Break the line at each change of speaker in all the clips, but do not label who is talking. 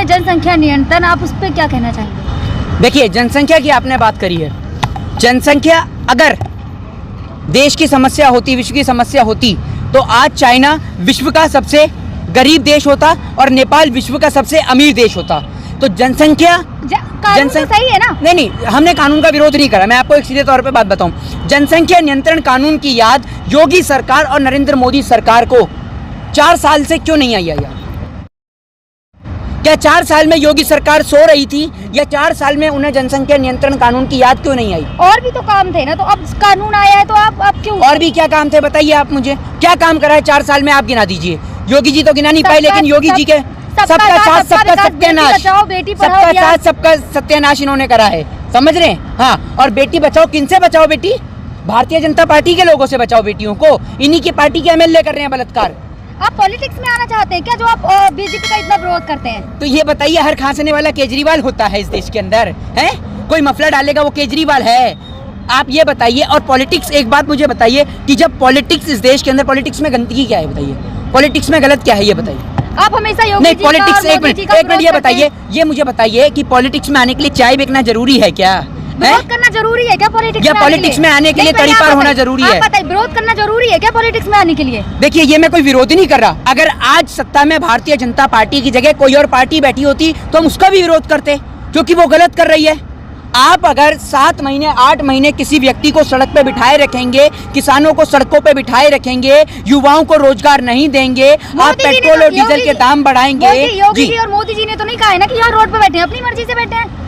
है जनसंख्या नियंत्रण, आप उस पर क्या कहना चाहेंगे?
देखिए, जनसंख्या की आपने बात करी है। जनसंख्या अगर देश की समस्या होती, विश्व की समस्या होती, तो आज चाइना विश्व का सबसे गरीब देश होता और नेपाल विश्व का सबसे अमीर देश होता। तो जनसंख्या
कानून तो सही है ना?
नहीं, हमने कानून का विरोध नहीं करा। मैं आपको एक सीधे तौर पे बात बताऊं, जनसंख्या नियंत्रण कानून की याद योगी सरकार और नरेंद्र मोदी सरकार को 4 साल से क्यों नहीं आई है? क्या 4 साल में योगी सरकार सो रही थी, या 4 साल में उन्हें जनसंख्या नियंत्रण कानून की याद क्यों नहीं आई?
और भी तो काम थे ना, तो अब कानून आया है तो आप क्यों?
और भी क्या काम थे बताइए आप मुझे, क्या काम करा है 4 साल में? आप गिना दीजिए। योगी जी तो गिना नहीं पाए, लेकिन योगी जी के सबका साथ सबका सत्यानाश, सबका साथ सबका सत्यानाश इन्होंने करा है, समझ रहे हैं? हाँ, और बेटी बचाओ किनसे बचाओ? बेटी भारतीय जनता पार्टी के लोगों से बचाओ बेटियों को। इन्हीं की पार्टी के एमएलए कर रहे हैं बलात्कार।
आप पॉलिटिक्स में आना चाहते हैं क्या, जो आप बीजेपी का इतना विरोध करते हैं?
तो ये बताइए, हर खांसने वाला केजरीवाल होता है इस देश के अंदर? है कोई मफलर डालेगा वो केजरीवाल है? आप ये बताइए। और पॉलिटिक्स, एक बात मुझे बताइए कि जब पॉलिटिक्स इस देश के अंदर, पॉलिटिक्स में गंदगी क्या है बताइए? पॉलिटिक्स में गलत क्या है ये बताइए?
आप हमेशा योगी
नहीं,
जी
पॉलिटिक्स, एक मिनट ये बताइए, ये मुझे बताइए कि पॉलिटिक्स में आने के लिए चाय बेचना जरूरी है क्या?
विरोध करना जरूरी है क्या पॉलिटिक्स?
या पॉलिटिक्स में आने के लिए तड़ीपार होना जरूरी है?
विरोध करना जरूरी है क्या पॉलिटिक्स में आने के लिए?
देखिए, ये मैं कोई विरोध नहीं कर रहा। अगर आज सत्ता में भारतीय जनता पार्टी की जगह कोई और पार्टी बैठी होती तो हम उसका भी विरोध करते, क्योंकि वो गलत कर रही है। आप अगर 7 महीने 8 महीने किसी व्यक्ति को सड़क पे बिठाए रखेंगे, किसानों को सड़कों पे बिठाए रखेंगे, युवाओं को रोजगार नहीं देंगे, आप पेट्रोल और डीजल के दाम बढ़ाएंगे।
योगी जी और मोदी जी ने तो नहीं कहा है ना कि यहाँ रोड पे बैठे हैं, अपनी मर्जी से बैठे हैं।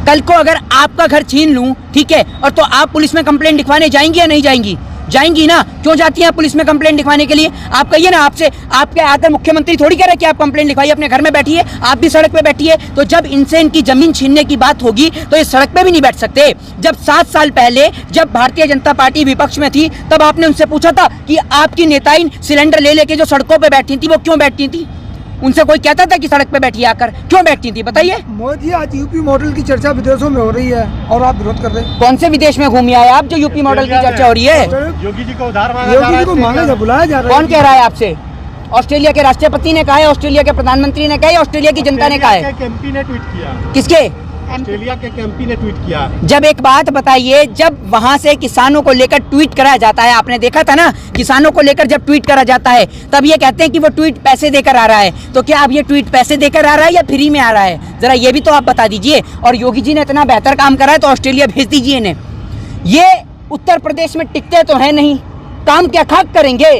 कल को अगर आपका घर छीन लूं, ठीक है, और तो आप पुलिस में कंप्लेंट लिखवाने जाएंगी या नहीं जाएंगी? जाएंगी ना। क्यों जाती हैं आप पुलिस में कंप्लेंट लिखवाने के लिए? आप कहिए ना, आपसे आपके आकर मुख्यमंत्री थोड़ी कह रहे कि आप कंप्लेंट लिखवाइए, अपने घर में बैठिए, आप भी सड़क पे बैठिए। तो जब इनसे इनकी जमीन छीनने की बात होगी तो ये सड़क पे भी नहीं बैठ सकते। जब 7 साल पहले जब भारतीय जनता पार्टी विपक्ष में थी, तब आपने उनसे पूछा था कि आपकी नेताइन सिलेंडर ले लेके जो सड़कों पे बैठी थी वो क्यों बैठती थी? उनसे कोई कहता था कि सड़क पे बैठिए आकर? क्यों बैठती थी बताइए?
मोदी, आज यूपी मॉडल की चर्चा विदेशों में हो रही है और आप विरोध कर रहे हैं।
कौन से विदेश में घूमी आए आप जो यूपी मॉडल की चर्चा हो रही है?
योगी जी को उधार मांगा बुलाया जा रहा है।
कौन कह रहा है आपसे? ऑस्ट्रेलिया के राष्ट्रपति ने कहा है, ऑस्ट्रेलिया के प्रधानमंत्री ने कहा है, ऑस्ट्रेलिया की जनता ने कहा है?
एमपी ने ट्वीट किया।
किसके?
ऑस्ट्रेलिया के एमपी ने ट्वीट किया।
जब एक बात बताइए, जब वहां से किसानों को लेकर ट्वीट करा जाता है, आपने देखा था ना, किसानों को लेकर जब ट्वीट करा जाता है तब ये कहते हैं कि वो ट्वीट पैसे देकर आ रहा है। तो क्या अब ये ट्वीट पैसे देकर आ रहा है या फ्री में आ रहा है? जरा ये भी तो आप बता दीजिए। और योगी जी ने इतना बेहतर काम करा है तो ऑस्ट्रेलिया भेज दीजिए इन्हें। ये उत्तर प्रदेश में टिकते तो है नहीं, काम क्या खाक करेंगे?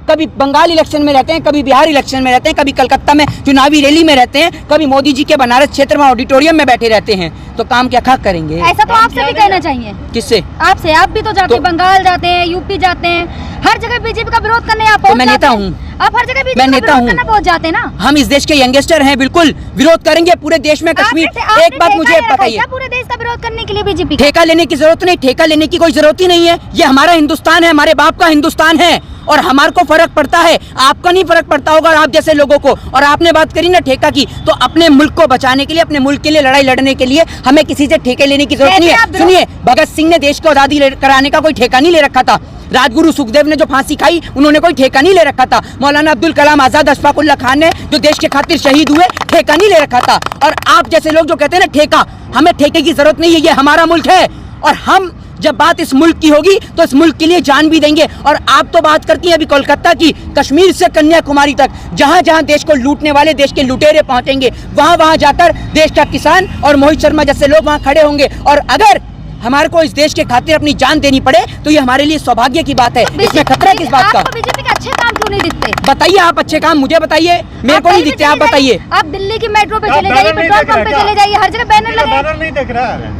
कभी बंगाल इलेक्शन में रहते हैं, कभी बिहार इलेक्शन में रहते हैं, कभी कलकत्ता में चुनावी रैली में रहते हैं, कभी मोदी जी के बनारस क्षेत्र में ऑडिटोरियम में बैठे रहते हैं। तो काम क्या खाक करेंगे?
ऐसा तो आपसे भी कहना चाहिए।
किससे?
आपसे। आप भी तो जाते हैं, बंगाल जाते हैं, यूपी जाते हैं, हर जगह बीजेपी का विरोध करने आप पहुंच
मैं नेता हूँ।
आप हर जगह बीजेपी का विरोध करने पहुंच जाते हैं ना।
हम इस देश के यंगस्टर हैं, बिल्कुल विरोध करेंगे पूरे देश में। कश्मीर, एक बात मुझे बताइए,
पूरे देश का विरोध करने के लिए बीजेपी
ठेका लेने की जरूरत नहीं, ठेका लेने की कोई जरूरत ही नहीं है। ये हमारा हिंदुस्तान है, हमारे बाप का हिंदुस्तान है, और हमारे को फर्क पड़ता है, आपका नहीं फर्क पड़ता होगा, आप जैसे लोगों को। और आपने बात करी ना ठेका की, तो अपने मुल्क को बचाने के लिए, अपने मुल्क के लिए लड़ाई लड़ने के लिए हमें किसी से ठेके लेने की जरूरत नहीं है। सुनिए, भगत सिंह ने देश को आजादी कराने का कोई ठेका नहीं ले रखा था। राजगुरु सुखदेव ने जो फांसी खाई, उन्होंने कोई ठेका नहीं ले रखा था। मौलाना अब्दुल कलाम आजाद, अशफाक उल्लाह खान ने जो देश के खातिर शहीद हुए, ठेका नहीं ले रखा था। और आप जैसे लोग जो कहते हैं ना ठेका, हमें ठेके की जरूरत नहीं है, ये हमारा मुल्क है। और हम जब बात इस मुल्क की होगी तो इस मुल्क के लिए जान भी देंगे। और आप तो बात करती हैं अभी कोलकाता की, कश्मीर से कन्याकुमारी तक, जहां जहां देश को लूटने वाले देश के लुटेरे पहुंचेंगे, वहां वहां जाकर देश का किसान और मोहित शर्मा जैसे लोग वहां खड़े होंगे। और अगर हमारे को इस देश के खातिर अपनी जान देनी पड़े तो ये हमारे लिए सौभाग्य की बात है। इसमें खतरा किस बात का?
आपको बीजेपी के अच्छे काम क्यों नहीं दिखते?
बताइए, आप अच्छे काम मुझे बताइए, मेरे को नहीं दिखते, आप बताइए।
आप दिल्ली की मेट्रो पे चले जाइए, पेट्रोल पंप पे चले जाइए, हर जगह बैनर लगे।
बैनर नहीं देख रहा है,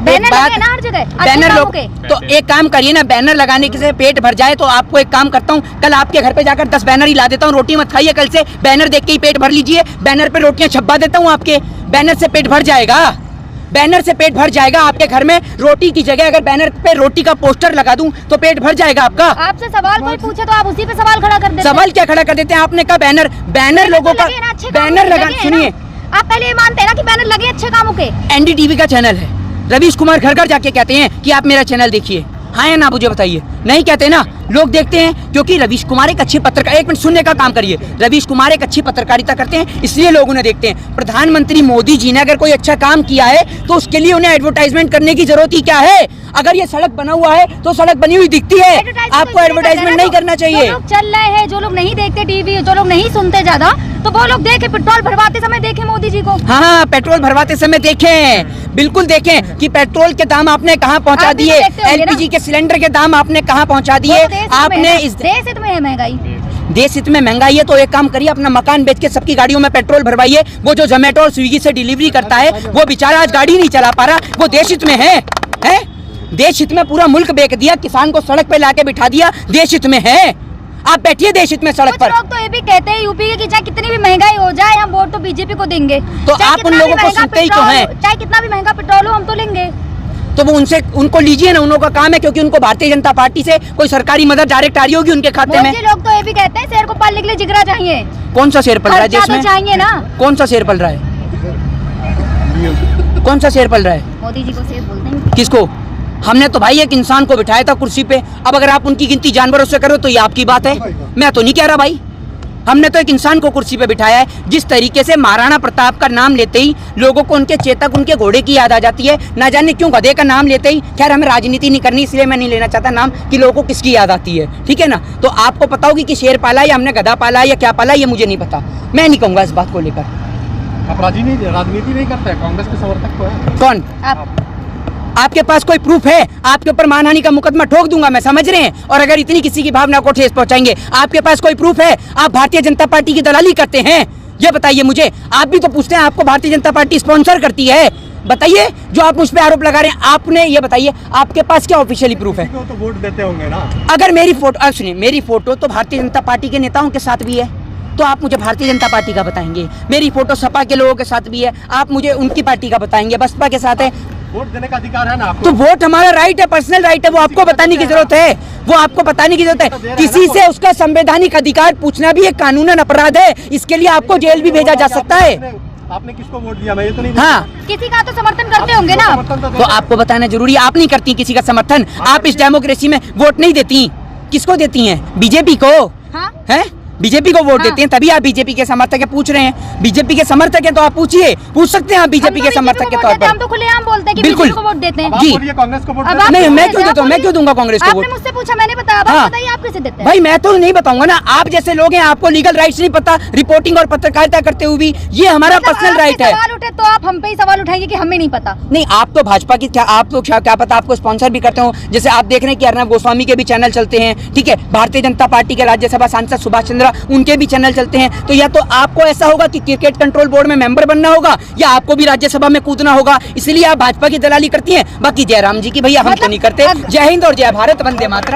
बैनर लगे ना हर जगह,
बैनर लोग। तो एक काम करिए ना, बैनर लगाने से पेट भर जाए तो आपको एक काम करता हूँ, कल आपके घर पे जाकर 10 बैनर ही ला देता हूँ। रोटी मत खाइए कल से, बैनर देख के ही पेट भर लीजिए। बैनर पे रोटियां छपवा देता हूँ आपके, बैनर से पेट भर जाएगा, बैनर से पेट भर जाएगा। आपके घर में रोटी की जगह अगर बैनर पे रोटी का पोस्टर लगा दूं तो पेट भर जाएगा आपका।
आपसे सवाल कोई पूछे तो आप उसी पे सवाल खड़ा कर देते हैं।
सवाल क्या खड़ा कर देते हैं? आपने कहा बैनर, बैनर लोगों का बैनर लगा। सुनिए,
आप पहले ये मानते हैं ना कि बैनर लगे अच्छे कामों के।
एनडीटीवी का चैनल है, रवीश कुमार घर घर जाके कहते हैं कि आप मेरा चैनल देखिए। हाँ या ना मुझे बताइए, नहीं कहते ना। लोग देखते हैं क्योंकि रवीश कुमार एक अच्छे पत्रकार, एक मिनट सुनने का काम करिए, रवीश कुमार एक अच्छी पत्रकारिता करते हैं इसलिए लोग उन्हें देखते हैं। प्रधानमंत्री मोदी जी ने अगर कोई अच्छा काम किया है तो उसके लिए उन्हें एडवर्टाइजमेंट करने की जरूरत ही क्या है। अगर ये सड़क बना हुआ है तो सड़क बनी हुई दिखती है, आपको एडवर्टाइजमेंट नहीं करना चाहिए।
जो लोग चल रहे हैं, जो लोग नहीं देखते टीवी, जो लोग नहीं सुनते ज्यादा, तो वो लोग देखे, पेट्रोल भरवाते समय देखे मोदी जी को।
हाँ, पेट्रोल भरवाते समय देखें, बिल्कुल देखें कि पेट्रोल के दाम आपने कहाँ पहुँचा दिए, एलपीजी के सिलेंडर के दाम आपने कहाँ पहुँचा दिए। आपने इस
देश हित में है महंगाई,
देश हित में महंगाई है तो एक काम करिए, अपना मकान बेच के सबकी गाड़ियों में पेट्रोल भरवाइए। वो जो जोमेटो और स्विगी से डिलीवरी करता है वो बेचारा आज गाड़ी नहीं चला पा रहा, वो देश हित में है? देश हित में पूरा मुल्क बेच दिया, किसान को सड़क पे लाके बिठा दिया, देश हित में है? आप बैठिए देश हित में सड़क पर।
लोग तो ये भी कहते हैं यूपी के कि चाहे कितनी भी महंगाई हो जाए हम वोट तो बीजेपी को देंगे,
तो आप उन लोगों को सुनते ही क्यों हैं?
चाहे कितना भी महंगा पेट्रोल हो हम तो लेंगे।
तो वो उनको लीजिए ना, उनको काम है, क्योंकि उनको भारतीय जनता पार्टी से कोई सरकारी मदद डायरेक्ट आ रही होगी उनके खाते में।
लोग तो ये भी कहते हैं शेर को पालने के लिए जिगरा चाहिए।
कौन सा शेर पल रहा है देश में?
चाहिए ना।
कौन सा शेर पल रहा है? कौन सा शेर पल रहा है?
मोदी जी को शेर बोलते हैं।
किसको? हमने तो भाई एक इंसान को बिठाया था कुर्सी पे। अब अगर आप उनकी गिनती जानवरों से करो तो ये आपकी बात है, मैं तो नहीं कह रहा भाई। हमने तो एक इंसान को कुर्सी पे बिठाया है। जिस तरीके से महाराणा प्रताप का नाम लेते ही लोगों को उनके चेतक, उनके घोड़े की याद आ जाती है, ना जाने क्यों गधे का नाम लेते ही। खैर हमें राजनीति नहीं करनी इसलिए मैं नहीं लेना चाहता नाम कि लोगों को किसकी याद आती है, ठीक है ना। तो आपको पता होगी कि शेर पाला या हमने गधा पाला या क्या पाला, ये मुझे नहीं पता, मैं नहीं कहूँगा इस बात को लेकर।
आप राजनीति नहीं करते हैं, कांग्रेस के समर्थक तो है।
कौन? आपके पास कोई प्रूफ है? आपके ऊपर मानहानि का मुकदमा ठोक दूंगा, मैं समझ रहे हैं। और अगर इतनी किसी की भावना को ठेस पहुंचाएंगे, आपके पास कोई प्रूफ है? आप भारतीय जनता पार्टी की दलाली करते हैं, ये बताइए मुझे। आप भी तो पूछते हैं, आपको भारतीय जनता पार्टी स्पॉन्सर करती है, बताइए। जो आप मुझ पे आरोप लगा रहे हैं, आपने ये बताइए आपके पास क्या ऑफिशियली प्रूफ है?
तो वोट देते होंगे ना।
अगर मेरी फोटो, सुनिए, मेरी फोटो तो भारतीय जनता पार्टी के नेताओं के साथ भी है, तो आप मुझे भारतीय जनता पार्टी का बताएंगे। मेरी फोटो सपा के लोगों के साथ भी है, आप मुझे उनकी पार्टी का बताएंगे, बसपा के साथ है।
वोट देने का अधिकार है ना आपको।
तो वोट हमारा राइट है, पर्सनल राइट है, वो आपको बताने की जरूरत है, वो आपको बताने की जरूरत है। किसी से उसका संवैधानिक अधिकार पूछना भी एक कानूनन अपराध है, इसके लिए आपको जेल भी भेजा जा सकता है।
आपने किसको वोट दिया? मैं ये तो नहीं।
हाँ,
किसी का तो समर्थन करते होंगे ना।
तो आपको बताना जरूरी है। आप नहीं करती किसी का समर्थन, आप इस डेमोक्रेसी में वोट नहीं देती। किसको देती हैं? बीजेपी को।
हाँ?
है? बीजेपी को वोट देते हैं, तभी आप बीजेपी के समर्थक है पूछ रहे हैं। बीजेपी के समर्थक हैं तो आप पूछिए, पूछ सकते हैं आप बीजेपी के समर्थक के तौर पर।
हम तो खुलेआम बोलते हैं कि
बिल्कुल
बीजेपी को वोट देते हैं।
जी,
कांग्रेस को वोट
नहीं, मैं क्यों देता हूँ? मैं क्यों दूंगा कांग्रेस को वोट?
आपने मुझसे पूछा, मैंने बताया, आप बताइए आप कैसे देते हैं?
भाई मैं तो नहीं बताऊंगा ना, आप जैसे लोग हैं, आपको लीगल राइट्स नहीं पता, रिपोर्टिंग और पत्रकारिता करते हुए भी, ये हमारा पर्सनल राइट है।
सवाल उठे तो आप हम पे ही सवाल उठाइए कि हमें नहीं पता।
नहीं, आप तो भाजपा की, आप तो क्या पता आपको स्पॉन्सर भी करते हो। जैसे आप देख रहे हैं कि अर्नब गोस्वामी के भी चैनल चलते हैं, ठीक है। भारतीय जनता पार्टी के राज्यसभा सांसद सुभाष चंद्रा, उनके भी चैनल चलते हैं। तो या तो आपको ऐसा होगा कि क्रिकेट कंट्रोल बोर्ड में मेंबर बनना होगा, या आपको भी राज्यसभा में कूदना होगा, इसलिए आप भाजपा की दलाली करती हैं। बाकी जयराम जी की भैया हम तो नहीं करते। जय हिंद और जय भारत, वंदे मातरम।